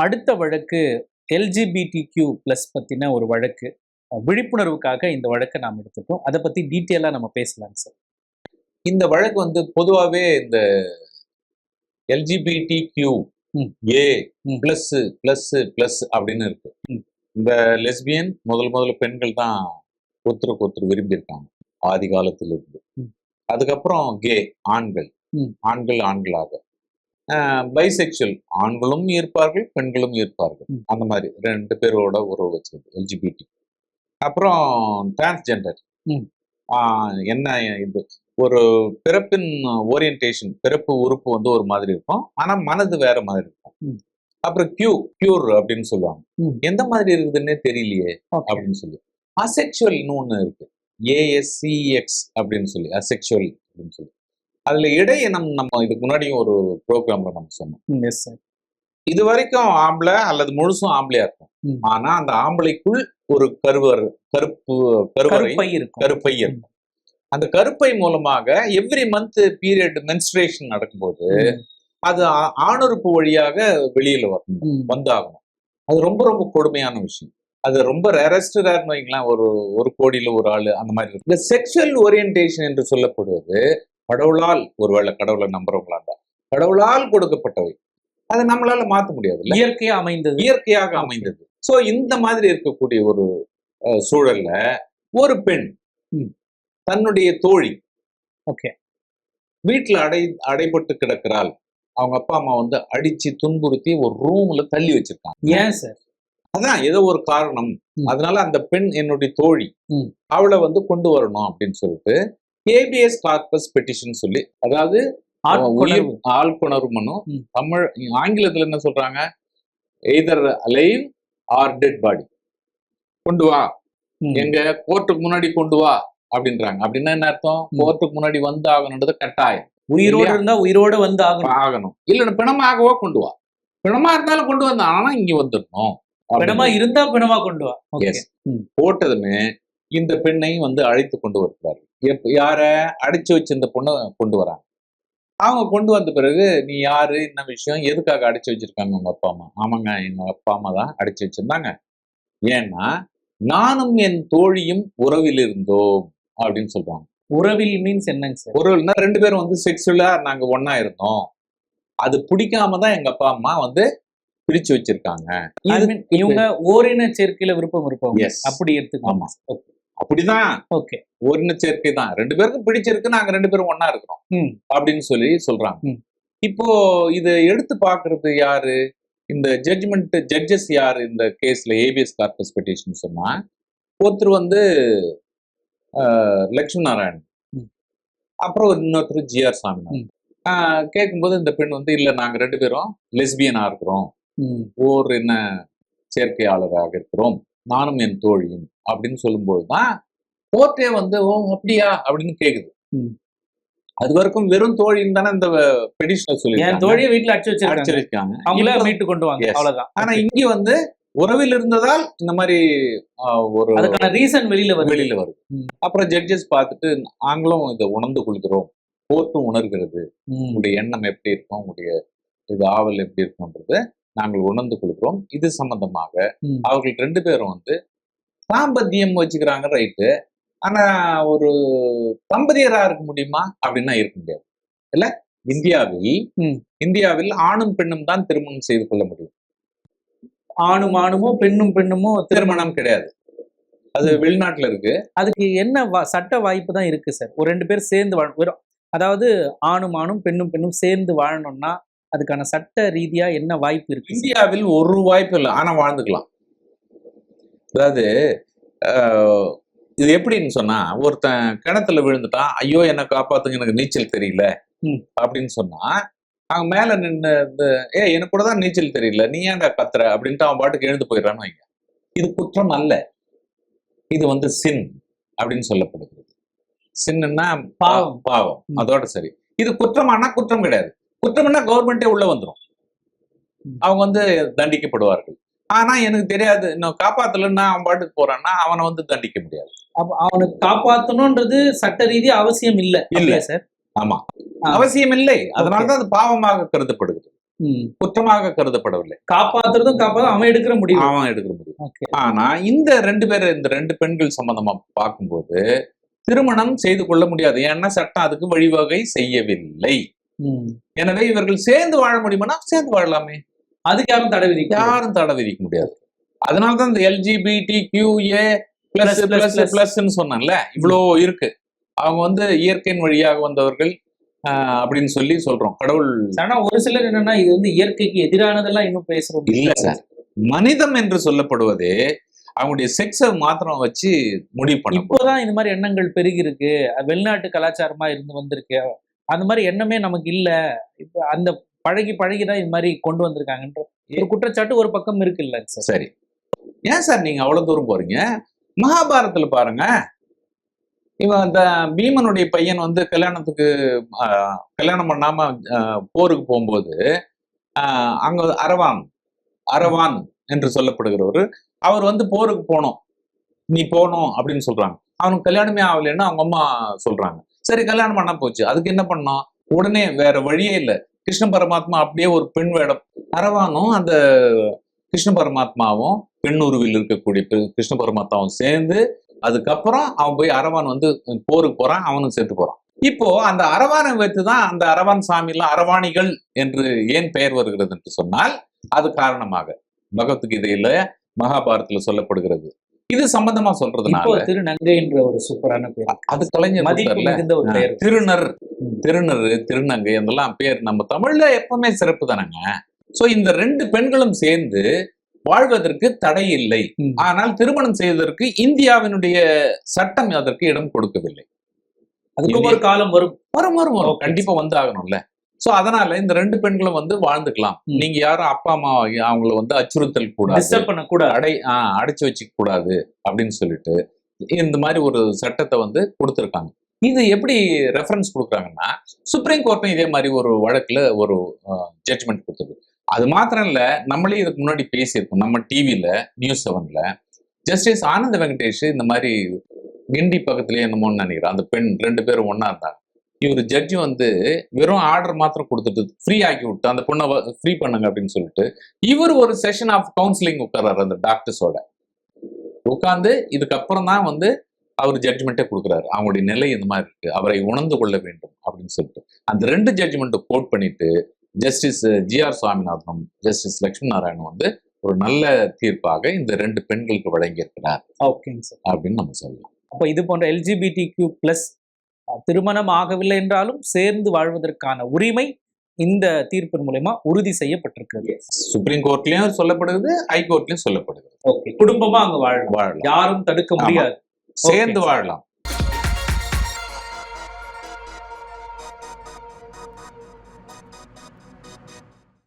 அடுத்த வழக்கு LGBTQ+ பத்தின ஒரு வழக்கு. விழிப்புணர்வுக்காக இந்த வழக்கை நாம் எடுத்துட்டோம். அதை பத்தி டீட்டெயிலா நம்ம பேசலாம் சார். இந்த வழக்கு வந்து பொதுவாகவே இந்த LGBTQ A++ அப்படின்னு இருக்கு. இந்த லெஸ்பியன் முதல்ல பெண்கள் தான் ஒருத்தருக்கு ஒருத்தர் விரும்பியிருக்காங்க ஆதி காலத்துல இருந்து. அதுக்கப்புறம் கே ஆண்கள் ஆண்களாக, பைசெக்சுவல் ஆண்களும் இருப்பார்கள் பெண்களும் இருப்பார்கள். அந்த மாதிரி 2 பேரோட உறவு வச்சது LGBT. அப்புறம் டிரான்ஸ்ஜெண்டர், என்ன இது ஒரு பிறப்பின் ஓரியன்டேஷன், பிறப்பு உறுப்பு வந்து ஒரு மாதிரி இருக்கும், ஆனா மனது வேற மாதிரி இருக்கும். அப்புறம் பியூர் அப்படின்னு சொல்லுவாங்க. எந்த மாதிரி இருக்குதுன்னே தெரியலையே அப்படின்னு சொல்லி. அசெக்சுவல்னு ஒண்ணு இருக்கு, ASCX அப்படின்னு சொல்லி, அசெக்சுவல் அப்படின்னு சொல்லி. அதுல இடையினம் நம்ம இதுக்கு முன்னாடியும் ஒரு ப்ரோக்ராம்ல நம்ம சொன்னோம். இது வரைக்கும் ஆம்பளை அல்லது முழுசும் ஆம்பளையா இருக்கும். ஆனா அந்த ஆம்பளைக்குள் ஒரு கருப்பை இருக்கும். அந்த கருப்பை மூலமாக எவ்ரி மந்த் பீரியட் மென்ஸ்ட்ரேஷன் நடக்கும்போது அது ஆணுறுப்பு வழியாக வெளியில வந்தாகணும். அது ரொம்ப ரொம்ப கொடுமையான விஷயம். அது ரொம்ப ரேரஸ்ட் ரேர்னு வைங்களேன். ஒரு கோடியில ஒரு ஆளு அந்த மாதிரி இருக்கு. இந்த செக்ஷுவல் ஓரியன்டேஷன் என்று சொல்லப்படுவது கடவுளால், ஒருவேளை கடவுளை நம்புறவங்களா இருந்தா கடவுளால் கொடுக்கப்பட்டவை. அதை நம்மளால மாற்ற முடியாது, இயற்கையாக அமைந்தது. சோ இந்த மாதிரி இருக்கக்கூடிய ஒரு சூழல்ல ஒரு பெண் தன்னுடைய தோழி வீட்டுல அடைபட்டு கிடக்கிறாள். அவங்க அப்பா அம்மா வந்து அடிச்சு துன்புறுத்தி ஒரு ரூம்ல தள்ளி வச்சிருக்காங்க. ஏன் சார்? அதான் ஏதோ ஒரு காரணம். அதனால அந்த பெண் என்னுடைய தோழி, அவளை வந்து கொண்டு வரணும் அப்படின்னு சொல்லிட்டு ஹேபியஸ் கார்பஸ் பெட்டிஷன் சொல்லி, அதாவது ஆள்கொணர்வு மனு. தமிழ் ஆங்கிலத்துல என்ன சொல்றாங்க, either alive or dead body, கொண்டு வா, எங்க கோர்ட்டுக்கு முன்னாடி கொண்டு வா அப்படின்றாங்க. அப்படின்னா என்ன அர்த்தம்? கோர்ட்டுக்கு முன்னாடி வந்து ஆகணுன்றது கட்டாயம். உயிரோடு இருந்தா உயிரோட வந்து ஆகணும். இல்ல பிணமாகவோ கொண்டு வா, பிணமா இருந்தாலும் கொண்டு வந்தா, ஆனா இங்க வந்துடணும். பிணமா இருந்தா பிணமா கொண்டு வா. போட்டதுமே இந்த பெண்ணை வந்து அழைத்து கொண்டு வருகிறார்கள். யார அடிச்சு வச்சிருந்த பொண்ணை கொண்டு வராங்க. அவங்க கொண்டு வந்த பிறகு, நீ யாரு, என்ன விஷயம், எதுக்காக அடிச்சு வச்சிருக்காங்க உங்க அப்பா அம்மா? ஆமாங்க, எங்க அப்பா அம்மா தான் அடிச்சு வச்சிருந்தாங்க. ஏன்னா நானும் என் தோழியும் உறவில் இருந்தோம் அப்படின்னு சொல்றாங்க. உறவில் மீன்ஸ் என்னங்க சார்? உறவுனா 2 பேரும் வந்து செக்ஸுவலா நாங்க ஒன்னா இருந்தோம். அது பிடிக்காம தான் எங்க அப்பா அம்மா வந்து பிரிச்சு வச்சிருக்காங்க. இவங்க ஓரின சேர்க்கையில விருப்பம் இருப்பாங்க. அப்படி எடுத்துக்கலாமா? அப்படிதான். ஓரின சேர்க்கை தான். 2 பேருக்கும் பிடிச்சிருக்கு, நாங்க 2 பேரும் ஒன்னா இருக்கிறோம் அப்படின்னு சொல்லி சொல்றாங்க. இப்போ இதை எடுத்து பாக்குறது யாரு? இந்த ஜட்ஜஸ் யாரு இந்த கேஸ்ல? ஏபிஎஸ் கார்பஸ் பெட்டிஷன் சொன்னா ஒருத்தர் வந்து லட்சுமி நாராயணன், அப்புறம் இன்னொருத்தர் GR சாமிநாதன். கேட்கும்போது இந்த பெண் வந்து, இல்ல நாங்க 2 பேரும் லெஸ்பியனா இருக்கிறோம், ஓர் என்ன சேர்க்கையாளராக இருக்கிறோம், நானும் என் தோழியும் அப்படின்னு சொல்லும்போதுதான் கோர்ட்டே வந்து, ஓ அப்படியா அப்படின்னு கேக்குது. அது வரைக்கும் வெறும் தோழின்னு தானே இந்த பெட்டிஷனர் சொல்லி, என் தோழியை வீட்டுல அடிச்சு வச்சிருக்காங்க, அவங்கள மீட்டு கொண்டு வாங்க, அவ்வளவுதான். ஆனா இங்க வந்து உறவில் இருந்ததால் இந்த மாதிரி ஒரு ரீசன் வெளியில வருது. அப்புறம் ஜட்ஜஸ் பார்த்துட்டு, நாங்களும் இதை உணர்ந்து கொள்கிறோம், கோர்ட்டும் உணர்கிறது, உங்களுடைய எண்ணம் எப்படி இருக்கும், உங்களுடைய இது ஆவல் எப்படி இருக்கும்ன்றது நாங்கள் உணர்ந்து கொள்கிறோம். இது சம்பந்தமாக அவர்கள் 2 பேரும் வந்து தாம்பத்தியம் வச்சுக்கிறாங்க, ரைட்டு. ஆனா ஒரு தம்பதியரா இருக்க முடியுமா? அப்படின்னா இருக்க முடியாது இல்ல. இந்தியாவில் ஆணும் பெண்ணும் தான் திருமணம் செய்து கொள்ள முடியும். ஆணுமோ பெண்ணுமோ திருமணம் கிடையாது. அது வெளிநாட்டுல இருக்கு. அதுக்கு என்ன சட்ட வாய்ப்பு தான் இருக்கு சார்? ஒரு 2 பேர் சேர்ந்து வாழணும், அதாவது ஆணும் பெண்ணும் சேர்ந்து வாழணும்னா அதுக்கான சட்ட ரீதியா என்ன வாய்ப்பு இருக்கு? இந்தியாவில் ஒரு வாய்ப்பு இல்லை, ஆனா வாழ்ந்துக்கலாம். அதாவது இது எப்படின்னு சொன்னா, ஒருத்தன் கிணத்துல விழுந்துட்டான், ஐயோ என்ன காப்பாத்துங்க, எனக்கு நீச்சல் தெரியல அப்படின்னு சொன்னா, அவங்க மேல நின்று எனக்கு கூட தான் நீச்சல் தெரியல, நீ ஏன்டா கத்துற அப்படின்ட்டு அவன் பாட்டுக்கு எழுந்து போயிடறான்னு வைங்க. இது குற்றம் அல்ல, இது வந்து சின் அப்படின்னு சொல்லப்படுகிறது. சின்னா பாவம், அதோட சரி. இது குற்றமானா குற்றம் கிடையாது. குற்றம்னா கவர்மெண்டே உள்ள வந்துடும், அவங்க வந்து தண்டிக்கப்படுவார்கள். ஆனா எனக்கு தெரியாது, இன்னும் காப்பாத்தலன்னா அவன் பாட்டுக்கு போறான்னா அவனை வந்து தண்டிக்க முடியாது. அவனுக்கு காப்பாத்தணும்ன்றது சட்ட ரீதியா அவசியம் இல்லை சார்? ஆமா, அவசியம் இல்லை. அதனாலதான் அது பாவமாக கருதப்படுகிறது. குற்றமாக கருதப்படவில்லை. காப்பாத்துறதும் அவன் எடுக்கிற முடிவு. அவன் எடுக்கிற முடிவு. ஆனா இந்த ரெண்டு பெண்கள் சம்பந்தமா பார்க்கும்போது திருமணம் செய்து கொள்ள முடியாது. ஏன்னா சட்டம் அதுக்கு வழிவகை செய்யவில்லை. எனவே இவர்கள் சேர்ந்து வாழ முடியுமானா சேர்ந்து வாழலாமே. அதுக்கு யாரும் தடை விதிக்க முடியாது. அதனாலதான் இந்த LGBTQA பிளஸ் சொன்னான்ல, இவ்வளோ இருக்கு. அவங்க இயற்கையின் வழியாக வந்தவர்கள் அப்படின்னு சொல்லி சொல்றோம். கடவுள். ஆனா ஒரு சிலர் என்னன்னா இது இயற்கைக்கு எதிரானதெல்லாம் இன்னும் பேசுறோம். இல்ல சார், மனிதம் என்று சொல்லப்படுவதே அவங்களுடைய செக்ஸை மாத்திரம் வச்சு முடிவு பண்ண. இப்போதான் இந்த மாதிரி எண்ணங்கள் பெருகி இருக்கு. வெளிநாட்டு கலாச்சாரமா வந்திருக்கு. அந்த மாதிரி எண்ணமே நமக்கு இல்ல. இப்ப அந்த பழகிதான் இது மாதிரி கொண்டு வந்திருக்காங்கன்ற ஒரு குற்றச்சாட்டு ஒரு பக்கம் இருக்கு இல்ல சார். சரி, ஏன் சார் நீங்க அவ்வளவு தூரம் போறீங்க? மகாபாரதத்துல பாருங்க, இவன் அந்த பீமனுடைய பையன் கல்யாணம் பண்ணாம போருக்கு போகும்போது அங்க அரவான் என்று சொல்லப்படுகிறவர் அவர் போருக்கு போனோம், நீ போனோம் அப்படின்னு சொல்றாங்க. அவனுக்கு கல்யாணமே ஆகலைன்னு அவங்க அம்மா சொல்றாங்க. சரி, கல்யாணம் பண்ணா போச்சு. அதுக்கு என்ன பண்ணோம்? உடனே வேற வழியே இல்லை, கிருஷ்ண பரமாத்மா அப்படியே ஒரு பெண் வேடம். அரவானும் அந்த கிருஷ்ண பரமாத்மாவும் பெண் உருவில் இருக்கக்கூடிய கிருஷ்ண பரமாத்மாவும் சேர்ந்து அதுக்கப்புறம் அவன் போய் அரவான் போருக்கு போறான், அவனும் சேர்த்து போறான். இப்போ அந்த அரவானை வைத்துதான் அந்த அரவான் சாமி எல்லாம் அரவாணிகள் என்று ஏன் பெயர் வருகிறது என்று சொன்னால் அது காரணமாக பகவத்கீதையில மகாபாரதத்துல சொல்லப்படுகிறது. இது சம்பந்தமா சொல்றதுனால திருநங்கை என்ற ஒரு சூப்பரான பேர், அது கலைஞர் திருநங்கை அதெல்லாம் பேர் நம்ம தமிழ்ல எப்பவுமே சிறப்பு தானங்க. சோ இந்த ரெண்டு பெண்களும் சேர்ந்து வாழ்வதற்கு தடை இல்லை. ஆனால் திருமணம் செய்வதற்கு இந்தியாவினுடைய சட்டம் அதற்கு இடம் கொடுக்கவில்லை. அதுக்கு ஒரு காலம் வரும் கண்டிப்பா ஆகணும்ல. சோ அதனால இந்த ரெண்டு பெண்களும் வாழ்ந்துக்கலாம். நீங்க யாரும் அப்பா அம்மா அவங்கள அச்சுறுத்தல் கூடாது, அடைச்சு வச்சுக்க கூடாது அப்படின்னு சொல்லிட்டு இந்த மாதிரி ஒரு சட்டத்தை கொடுத்திருக்காங்க. இது எப்படி ரெஃபரன்ஸ் கொடுக்குறாங்கன்னா, சுப்ரீம் கோர்ட்டும் இதே மாதிரி ஒரு வழக்குல ஒரு ஜட்ஜ்மெண்ட் கொடுத்தது. அது மாத்திரம் இல்ல, நம்மளே இதுக்கு முன்னாடி பேசியிருக்கோம் நம்ம டிவில நியூஸ் 7ல. ஜஸ்டிஸ் ஆனந்த வெங்கடேஷ் இந்த மாதிரி கிண்டி பக்கத்துலயே என்னமோன்னு நினைக்கிறேன், அந்த பெண் 2 பேரும் ஒன்னா இருந்தாங்க. இவர் ஜட்ஜி வெறும் ஆர்டர் மாத்திரம் கொடுத்துட்டு ஃப்ரீ ஆக்கி விட்டு அந்த பொண்ணை ஃப்ரீ பண்ணுங்க அப்படின்னு சொல்லிட்டு இவர் ஒரு செஷன் ஆஃப் கவுன்சிலிங் உட்கார்றாரு அந்த டாக்டர்ஸோட உட்கார்ந்து. இதுக்கப்புறம் தான் அவர் ஜட்ஜ்மெண்ட்டே கொடுக்குறாரு. அவங்களுடைய நிலை இந்த மாதிரி இருக்கு, அவரை உணர்ந்து கொள்ள வேண்டும் அப்படின்னு சொல்லிட்டு அந்த 2 ஜட்ஜ்மெண்ட்டை கோட் பண்ணிட்டு ஜஸ்டிஸ் GR சுவாமிநாதனும் ஜஸ்டிஸ் லட்சுமி நாராயணன் ஒரு நல்ல தீர்ப்பாக இந்த 2 பெண்களுக்கு வழங்கியிருக்கிறார் அப்படின்னு நம்ம சொல்லலாம். அப்ப இது போன்ற LGBTQ+ திருமணம் ஆகவில்லை என்றாலும் சேர்ந்து வாழ்வதற்கான உரிமை இந்த தீர்ப்பின் மூலமா உறுதி செய்யப்பட்டிருக்கிறது. சுப்ரீம் கோர்ட்லயும் சொல்லப்படுது, ஹை கோர்ட்லயும் சொல்லப்படுது. குடும்பமா அங்க வாழலாம், யாரும் தடுக்க முடியாது, சேர்ந்து வாழலாம்.